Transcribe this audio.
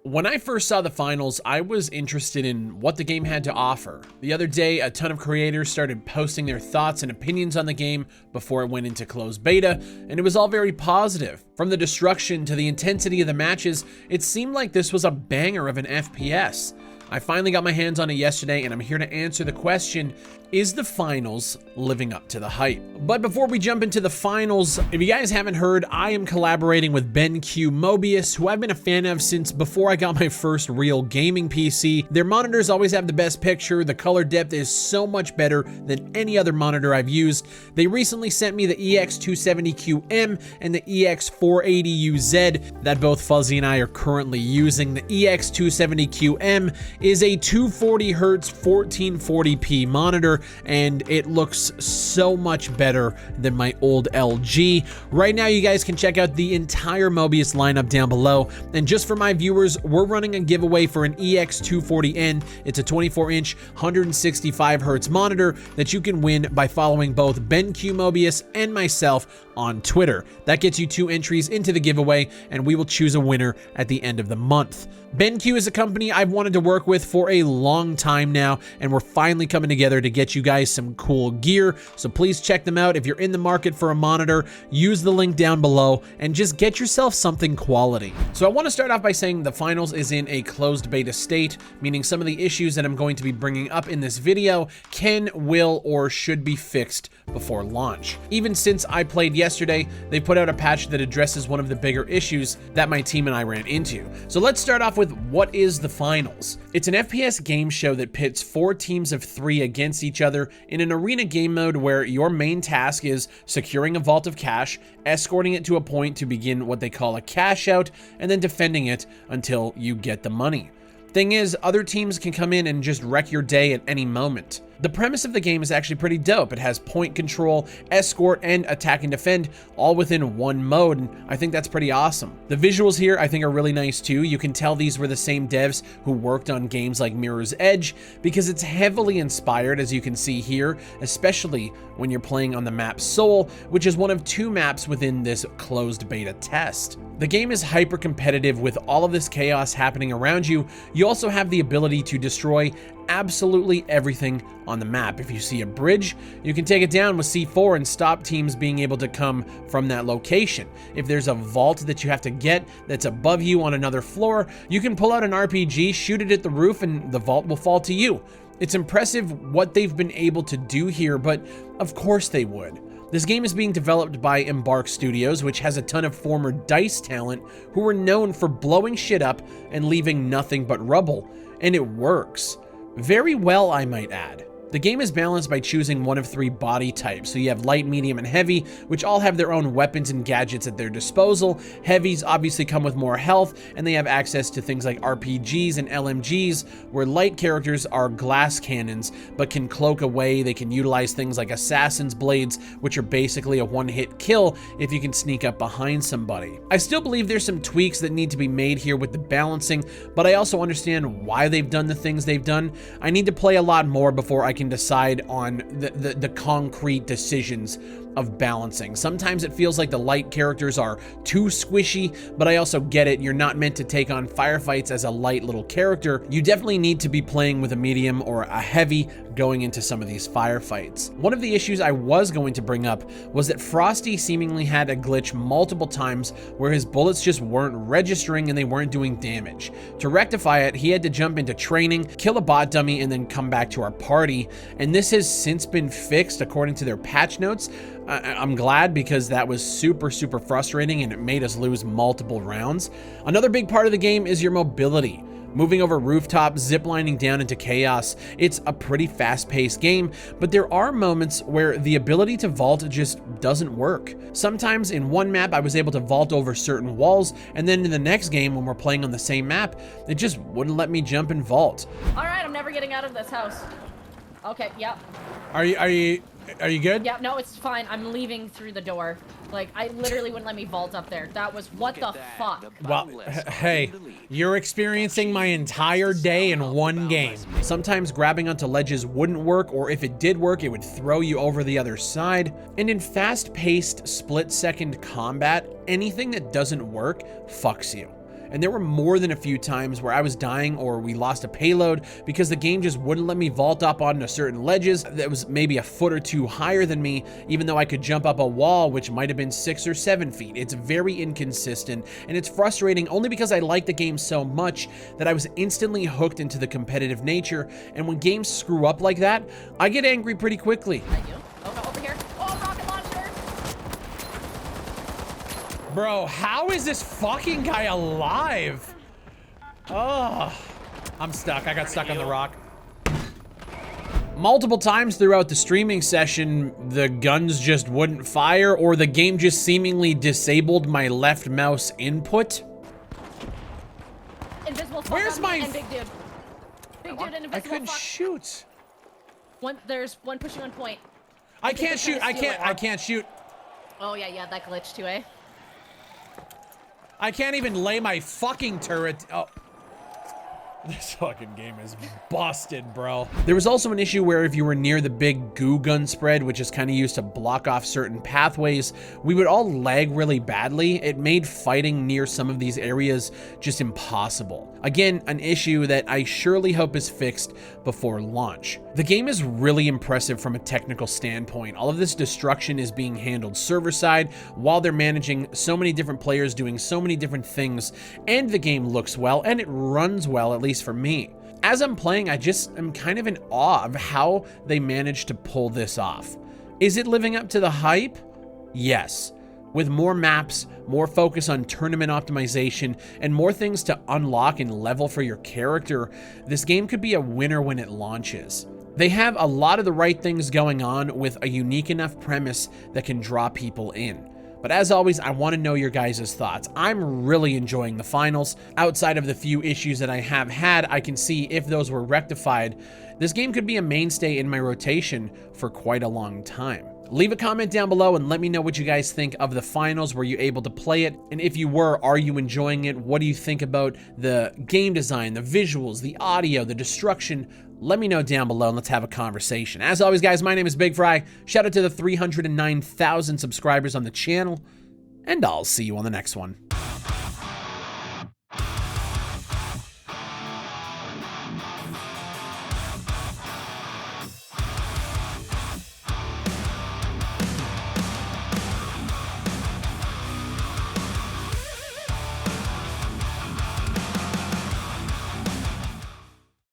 When I first saw the finals, I was interested in what the game had to offer. The other day, a ton of creators started posting their thoughts and opinions on the game before it went into closed beta, and it was all very positive. From the destruction to the intensity of the matches, it seemed like this was a banger of an FPS. I finally got my hands on it yesterday, and I'm here to answer the question, is the finals living up to the hype? But before we jump into the finals, if you guys haven't heard, I am collaborating with BenQ Mobius, who I've been a fan of since before I got my first real gaming PC. Their monitors always have the best picture. The color depth is so much better than any other monitor I've used. They recently sent me the EX270QM and the EX480UZ that both Fuzzy and I are currently using. The EX270QM is a 240 Hz 1440p monitor, and it looks so much better than my old LG. Right now, you guys can check out the entire Mobius lineup down below, and just for my viewers, we're running a giveaway for an EX240N. It's a 24-inch 165 Hz monitor that you can win by following both BenQ Mobius and myself on Twitter. That gets you 2 entries into the giveaway, and we will choose a winner at the end of the month. BenQ is a company I've wanted to work with for a long time now, and we're finally coming together to get you guys some cool gear. So please check them out. If you're in the market for a monitor, use the link down below and just get yourself something quality. So I want to start off by saying the finals is in a closed beta state, meaning some of the issues that I'm going to be bringing up in this video can, will, or should be fixed before launch. Even since I played yesterday, they put out a patch that addresses one of the bigger issues that my team and I ran into. So let's start off with what is the finals. It's an FPS game show that pits 4 teams of 3 against each other in an arena game mode where your main task is securing a vault of cash, escorting it to a point to begin what they call a cash out, and then defending it until you get the money. Thing is, other teams can come in and just wreck your day at any moment. The premise of the game is actually pretty dope. It has point control, escort, and attack and defend all within one mode, and I think that's pretty awesome. The visuals here I think are really nice too. You can tell these were the same devs who worked on games like Mirror's Edge because it's heavily inspired, as you can see here, especially when you're playing on the map Seoul, which is one of 2 maps within this closed beta test. The game is hyper competitive with all of this chaos happening around you. You also have the ability to destroy absolutely everything on the map. If you see a bridge, you can take it down with C4 and stop teams being able to come from that location. If there's a vault that you have to get that's above you on another floor, you can pull out an RPG, shoot it at the roof, and the vault will fall to you. It's impressive what they've been able to do here, but of course they would. This game is being developed by Embark Studios, which has a ton of former DICE talent who were known for blowing shit up and leaving nothing but rubble, and it works. Very well, I might add. The game is balanced by choosing one of 3 body types, so you have light, medium, and heavy, which all have their own weapons and gadgets at their disposal. Heavies obviously come with more health, and they have access to things like RPGs and LMGs, where light characters are glass cannons, but can cloak away. They can utilize things like assassin's blades, which are basically a one-hit kill if you can sneak up behind somebody. I still believe there's some tweaks that need to be made here with the balancing, but I also understand why they've done the things they've done. I need to play a lot more before I can decide on the concrete decisions of balancing. Sometimes it feels like the light characters are too squishy, but I also get it. You're not meant to take on firefights as a light little character. You definitely need to be playing with a medium or a heavy going into some of these firefights. One of the issues I was going to bring up was that Frosty seemingly had a glitch multiple times where his bullets just weren't registering and they weren't doing damage. To rectify it, he had to jump into training, kill a bot dummy, and then come back to our party. And this has since been fixed according to their patch notes. I'm glad, because that was super frustrating and it made us lose multiple rounds. Another big part of the game is your mobility. Moving over rooftops, ziplining down into chaos. It's a pretty fast-paced game, but there are moments where the ability to vault just doesn't work. Sometimes in one map I was able to vault over certain walls, and then in the next game when we're playing on the same map, it just wouldn't let me jump and vault. All right, I'm never getting out of this house. Okay, yep. Are you good? Yeah, no, it's fine. I'm leaving through the door. Like, I literally wouldn't let me vault up there. That was, what the fuck? Well, hey, you're experiencing my entire day in one game. Sometimes grabbing onto ledges wouldn't work, or if it did work, it would throw you over the other side. And in fast-paced, split-second combat, anything that doesn't work fucks you. and there were more than a few times where I was dying or we lost a payload because the game just wouldn't let me vault up onto certain ledges that was maybe a foot or two higher than me, even though I could jump up a wall which might have been 6 or 7 feet. It's very inconsistent, and it's frustrating only because I like the game so much that I was instantly hooked into the competitive nature, and when games screw up like that, I get angry pretty quickly. I do. Oh, over here. Oh, rocket launcher. Bro, how is this fucking guy alive? Oh, I'm stuck. I got stuck on the rock. Multiple times throughout the streaming session, the guns just wouldn't fire, or the game just seemingly disabled my left mouse input. Invisible fuck Where's on my... me and big dude. Big dude and invisible I couldn't fuck. shoot. There's one pushing on point. I can't shoot. I can't shoot. Oh, yeah, that glitch too, eh? I can't even lay my fucking turret. Oh. This fucking game is busted, bro. There was also an issue where if you were near the big goo gun spread, which is kind of used to block off certain pathways, we would all lag really badly. It made fighting near some of these areas just impossible. Again, an issue that I surely hope is fixed before launch. The game is really impressive from a technical standpoint. All of this destruction is being handled server side while they're managing so many different players doing so many different things, and the game looks well and it runs well, at least for me. As I'm playing, I just am kind of in awe of how they managed to pull this off. Is it living up to the hype? Yes. With more maps, more focus on tournament optimization, and more things to unlock and level for your character, this game could be a winner when it launches. They have a lot of the right things going on with a unique enough premise that can draw people in. But as always, I want to know your guys' thoughts. I'm really enjoying the finals. Outside of the few issues that I have had, I can see if those were rectified. This game could be a mainstay in my rotation for quite a long time. Leave a comment down below and let me know what you guys think of the finals. Were you able to play it? And if you were, are you enjoying it? What do you think about the game design, the visuals, the audio, the destruction? Let me know down below and let's have a conversation. As always, guys, my name is Big Fry. Shout out to the 309,000 subscribers on the channel, and I'll see you on the next one.